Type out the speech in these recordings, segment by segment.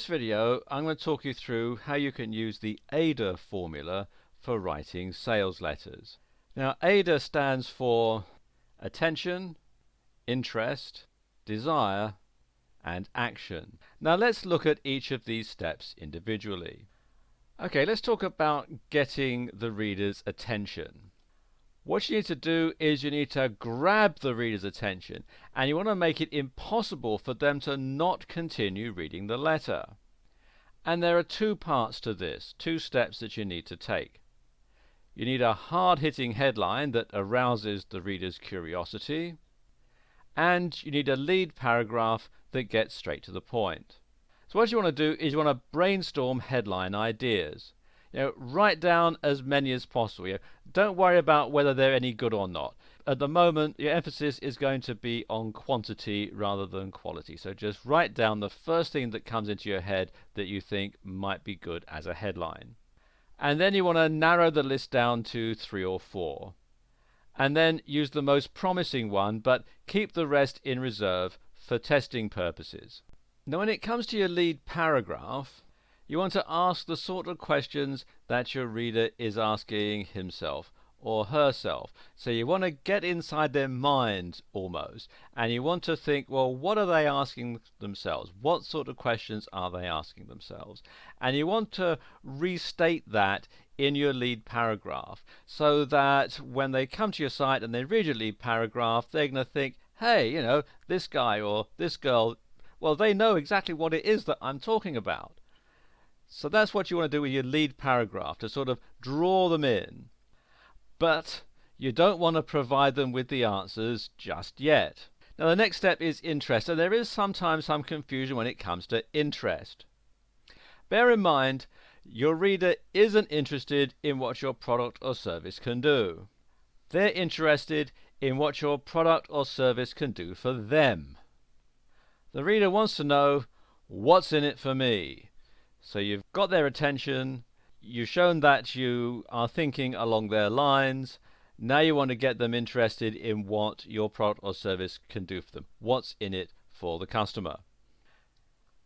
this video, I'm going to talk you through how you can use the AIDA formula for writing sales letters. Now, AIDA stands for attention, interest, desire, and action. Now, let's look at each of these steps individually. Okay, let's talk about getting the reader's attention. What you need to do is you need to grab the reader's attention, and you want to make it impossible for them to not continue reading the letter. And there are two parts to this, two steps that you need to take. You need a hard-hitting headline that arouses the reader's curiosity, and you need a lead paragraph that gets straight to the point. So what you want to do is you want to brainstorm headline ideas. Write down as many as possible. Don't worry about whether they're any good or not. At the moment, your emphasis is going to be on quantity rather than quality. So just write down the first thing that comes into your head that you think might be good as a headline. And then you want to narrow the list down to 3 or 4. And then use the most promising one, but keep the rest in reserve for testing purposes. Now, when it comes to your lead paragraph, you want to ask the sort of questions that your reader is asking himself or herself. So you want to get inside their mind almost, and you want to think, well, what are they asking themselves? What sort of questions are they asking themselves? And you want to restate that in your lead paragraph so that when they come to your site and they read your lead paragraph, they're going to think, hey, this guy or this girl, well, they know exactly what it is that I'm talking about. So that's what you want to do with your lead paragraph, to sort of draw them in. But you don't want to provide them with the answers just yet. Now, the next step is interest, and there is sometimes some confusion when it comes to interest. Bear in mind, your reader isn't interested in what your product or service can do. They're interested in what your product or service can do for them. The reader wants to know, what's in it for me? So you've got their attention, you've shown that you are thinking along their lines. Now you want to get them interested in what your product or service can do for them. What's in it for the customer?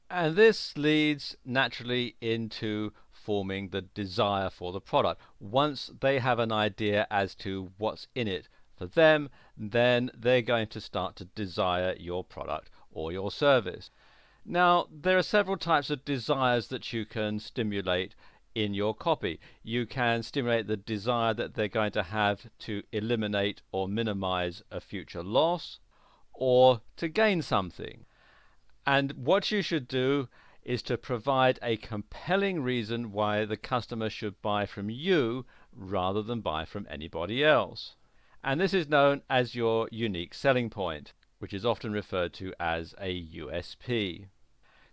And this leads naturally into forming the desire for the product. Once they have an idea as to what's in it for them, then they're going to start to desire your product or your service. Now, there are several types of desires that you can stimulate in your copy. You can stimulate the desire that they're going to have to eliminate or minimize a future loss, or to gain something. And what you should do is to provide a compelling reason why the customer should buy from you rather than buy from anybody else. And this is known as your unique selling point, which is often referred to as a USP.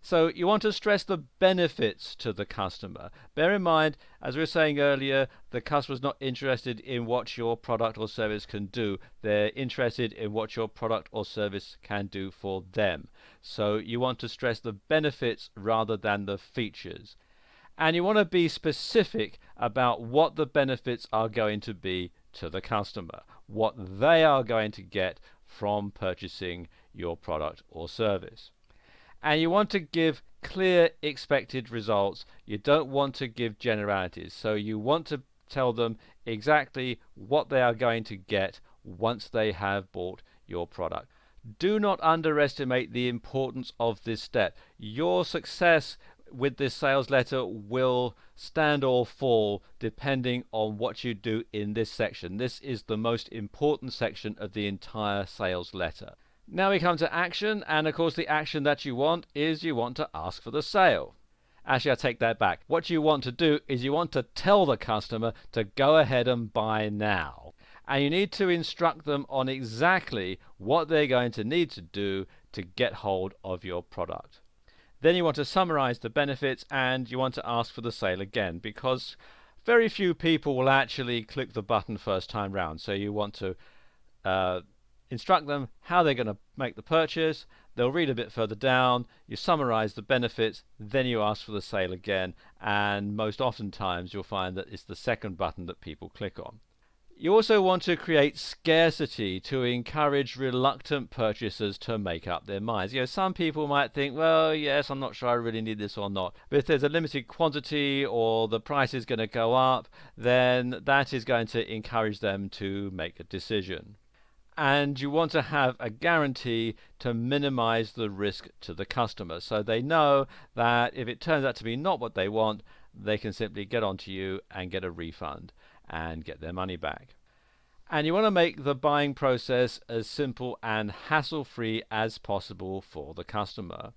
So you want to stress the benefits to the customer. Bear in mind, as we were saying earlier, the customer's not interested in what your product or service can do. They're interested in what your product or service can do for them. So you want to stress the benefits rather than the features. And you want to be specific about what the benefits are going to be to the customer, what they are going to get from purchasing your product or service. And you want to give clear expected results. You don't want to give generalities. So you want to tell them exactly what they are going to get once they have bought your product. Do not underestimate the importance of this step. Your success with this sales letter will stand or fall depending on what you do in this section. This is the most important section of the entire sales letter. Now we come to action, and of course the action that you want is you want to ask for the sale. Actually, I take that back. What you want to do is you want to tell the customer to go ahead and buy now. And you need to instruct them on exactly what they're going to need to do to get hold of your product. Then you want to summarize the benefits, and you want to ask for the sale again, because very few people will actually click the button first time round. So you want to instruct them how they're going to make the purchase. They'll read a bit further down, you summarize the benefits, then you ask for the sale again, and most oftentimes you'll find that it's the second button that people click on. You also want to create scarcity to encourage reluctant purchasers to make up their minds. Some people might think, well, yes, I'm not sure I really need this or not. But if there's a limited quantity or the price is going to go up, then that is going to encourage them to make a decision. And you want to have a guarantee to minimize the risk to the customer, so they know that if it turns out to be not what they want, they can simply get onto you and get a refund and get their money back. And you want to make the buying process as simple and hassle-free as possible for the customer.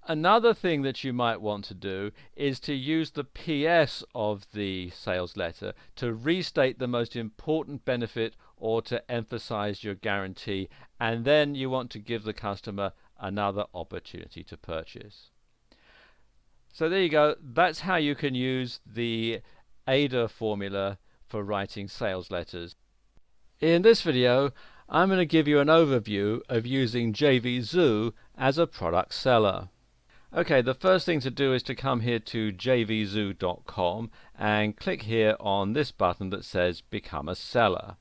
Another thing that you might want to do is to use the PS of the sales letter to restate the most important benefit or to emphasize your guarantee, and then you want to give the customer another opportunity to purchase. So there you go. That's how you can use the AIDA formula for writing sales letters. In this video, I'm going to give you an overview of using JVZoo as a product seller. Okay, the first thing to do is to come here to jvzoo.com and click here on this button that says Become a Seller.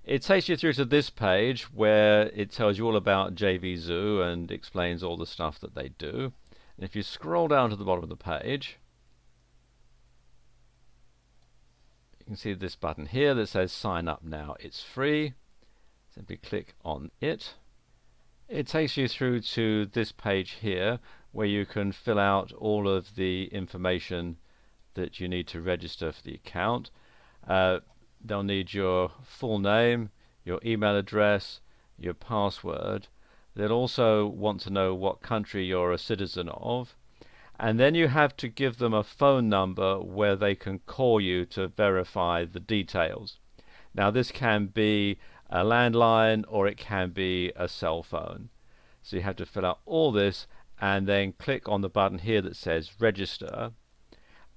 It takes you through to this page where it tells you all about JVZoo and explains all the stuff that they do. And if you scroll down to the bottom of the page, you can see this button here that says Sign Up Now. It's free. Simply click on it. It takes you through to this page here where you can fill out all of the information that you need to register for the account. They'll need your full name, your email address, your password. They'll also want to know what country you're a citizen of. And then you have to give them a phone number where they can call you to verify the details. Now this can be a landline or it can be a cell phone. So you have to fill out all this and then click on the button here that says Register.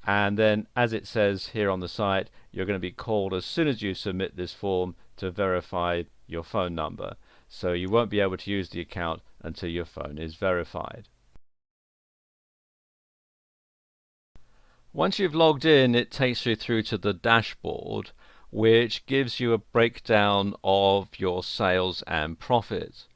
And then, as it says here on the site, you're going to be called as soon as you submit this form to verify your phone number. So you won't be able to use the account until your phone is verified. Once you've logged in, it takes you through to the dashboard, which gives you a breakdown of your sales and profits.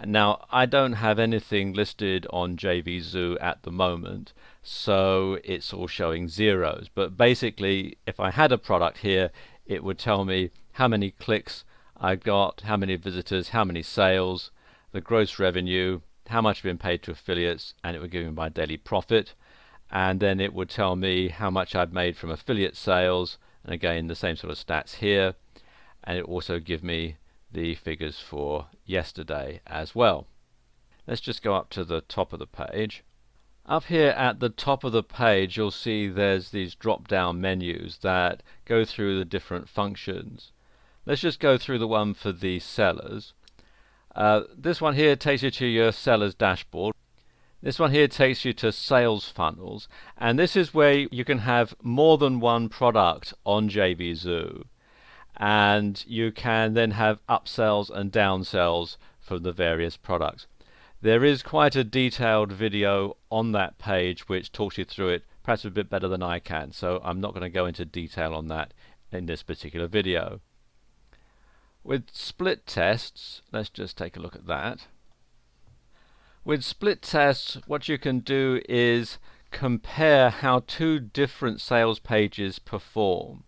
Now, I don't have anything listed on JVZoo at the moment, so it's all showing zeros. But basically, if I had a product here, it would tell me how many clicks I got, how many visitors, how many sales, the gross revenue, how much had been paid to affiliates, and it would give me my daily profit. And then it would tell me how much I'd made from affiliate sales, and again the same sort of stats here, and it also give me the figures for yesterday as well. Let's just go up to the top of the page. Up here at the top of the page you'll see there's these drop down menus that go through the different functions. Let's just go through the one for the sellers. This one here takes you to your sellers dashboard. This one here takes you to sales funnels, and this is where you can have more than one product on JVZoo, and you can then have upsells and downsells for the various products. There is quite a detailed video on that page which talks you through it, perhaps a bit better than I can, so I'm not going to go into detail on that in this particular video. With split tests, let's just take a look at that. With split tests, what you can do is compare how two different sales pages perform.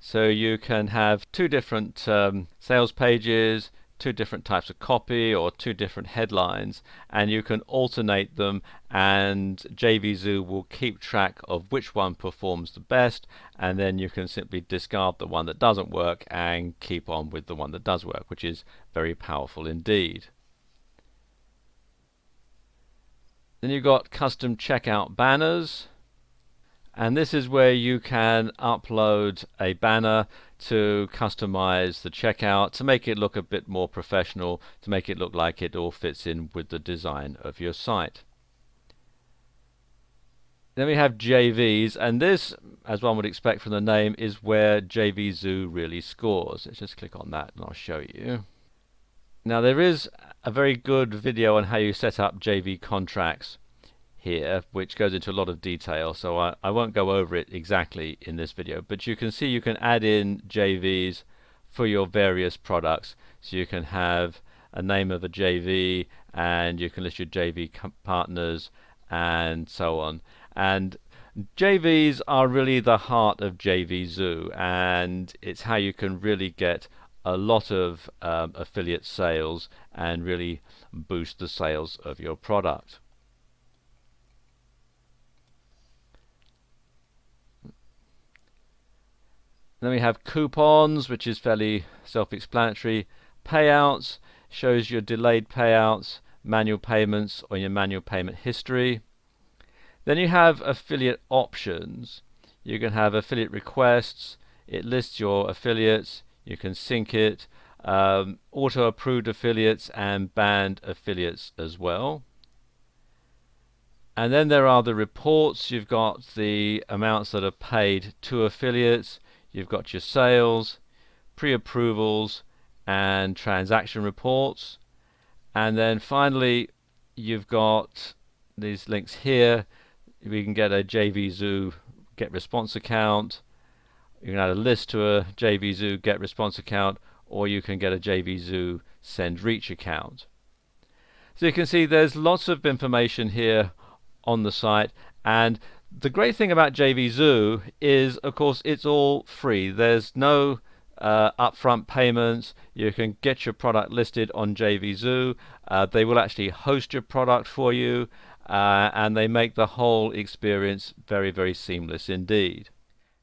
So you can have two different sales pages, two different types of copy or two different headlines, and you can alternate them, and JVZoo will keep track of which one performs the best, and then you can simply discard the one that doesn't work and keep on with the one that does work, which is very powerful indeed. Then you've got custom checkout banners, and this is where you can upload a banner to customize the checkout, to make it look a bit more professional, to make it look like it all fits in with the design of your site. Then we have JVs, and this, as one would expect from the name, is where JVZoo really scores. Let's just click on that and I'll show you. Now there is a very good video on how you set up JV contracts here, which goes into a lot of detail, so I won't go over it exactly in this video, but you can see you can add in JVs for your various products. So you can have a name of a JV, and you can list your JV partners and so on. And JVs are really the heart of JVZoo, and it's how you can really get a lot of affiliate sales and really boost the sales of your product. Then we have coupons, which is fairly self-explanatory. Payouts shows your delayed payouts, manual payments, or your manual payment history. Then you have affiliate options. You can have affiliate requests. It lists your affiliates. You can sync it. Auto-approved affiliates and banned affiliates as well. And then there are the reports. You've got the amounts that are paid to affiliates. You've got your sales, pre-approvals, and transaction reports. And then finally, you've got these links here. We can get a JVZoo get response account. You can add a list to a JVZoo get response account, or you can get a JVZoo send reach account. So you can see there's lots of information here on the site, and the great thing about JVZoo is, of course, it's all free. There's no upfront payments. You can get your product listed on JVZoo. They will actually host your product for you, and they make the whole experience very, very seamless indeed.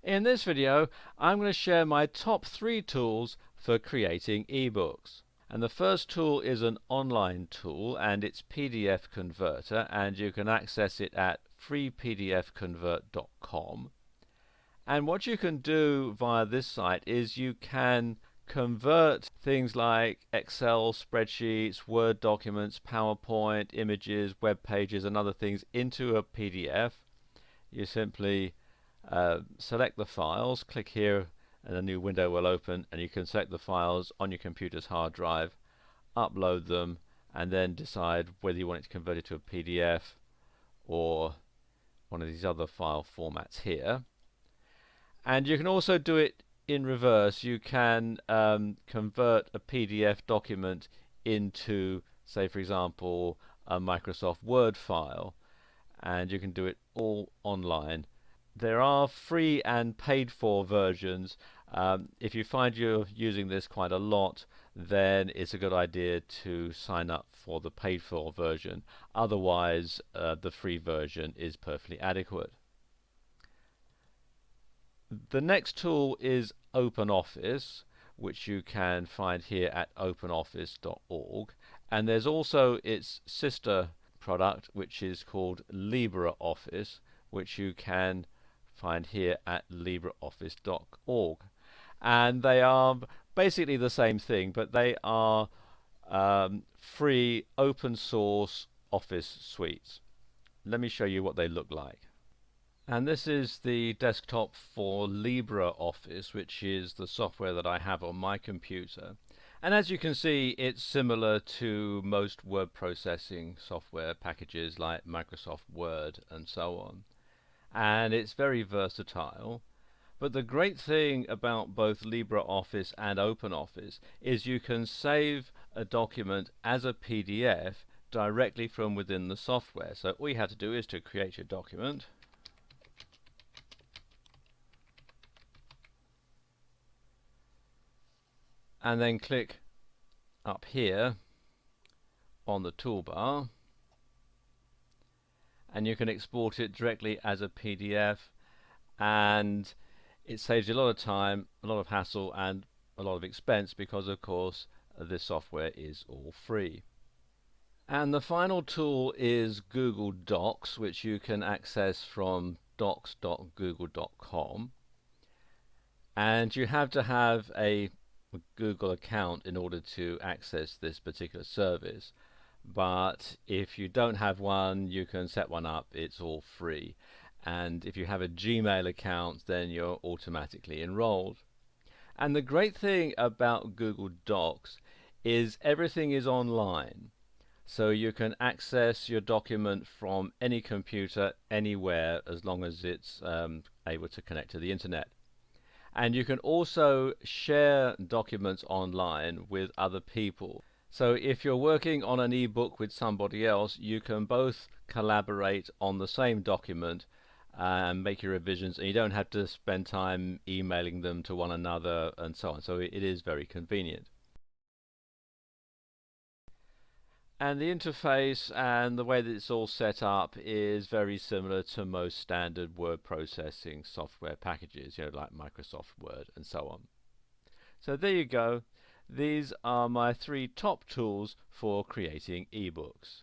In this video, I'm going to share my top 3 tools for creating ebooks. And the first tool is an online tool, and it's PDF Converter, and you can access it at freepdfconvert.com. And what you can do via this site is you can convert things like Excel spreadsheets, Word documents, PowerPoint, images, web pages, and other things into a PDF. You simply select the files, click here, and a new window will open, and you can select the files on your computer's hard drive, upload them, and then decide whether you want it to convert it to a PDF or one of these other file formats here. And you can also do it in reverse. You can convert a PDF document into, say for example, a Microsoft Word file, and you can do it all online. There are free and paid for versions. If you find you're using this quite a lot, then it's a good idea to sign up for the paid for version. Otherwise, the free version is perfectly adequate. The next tool is OpenOffice, which you can find here at openoffice.org. And there's also its sister product, which is called LibreOffice, which you can find here at libreoffice.org. And they are basically the same thing, but they are free open source office suites. Let me show you what they look like. And this is the desktop for LibreOffice, which is the software that I have on my computer. And as you can see, it's similar to most word processing software packages like Microsoft Word and so on. And it's very versatile. But the great thing about both LibreOffice and OpenOffice is you can save a document as a PDF directly from within the software. So all you have to do is to create your document. And then click up here on the toolbar, and you can export it directly as a PDF, and it saves you a lot of time, a lot of hassle, and a lot of expense, because of course this software is all free. And the final tool is Google Docs, which you can access from docs.google.com, and you have to have a Google account in order to access this particular service. But if you don't have one, you can set one up. It's all free. And if you have a Gmail account, then you're automatically enrolled. And the great thing about Google Docs is everything is online. So you can access your document from any computer, anywhere, as long as it's able to connect to the internet. And you can also share documents online with other people. So if you're working on an ebook with somebody else, you can both collaborate on the same document and make your revisions, and you don't have to spend time emailing them to one another and so on. So it is very convenient. And the interface and the way that it's all set up is very similar to most standard word processing software packages, like Microsoft Word and so on. So there you go. These are my 3 top tools for creating ebooks.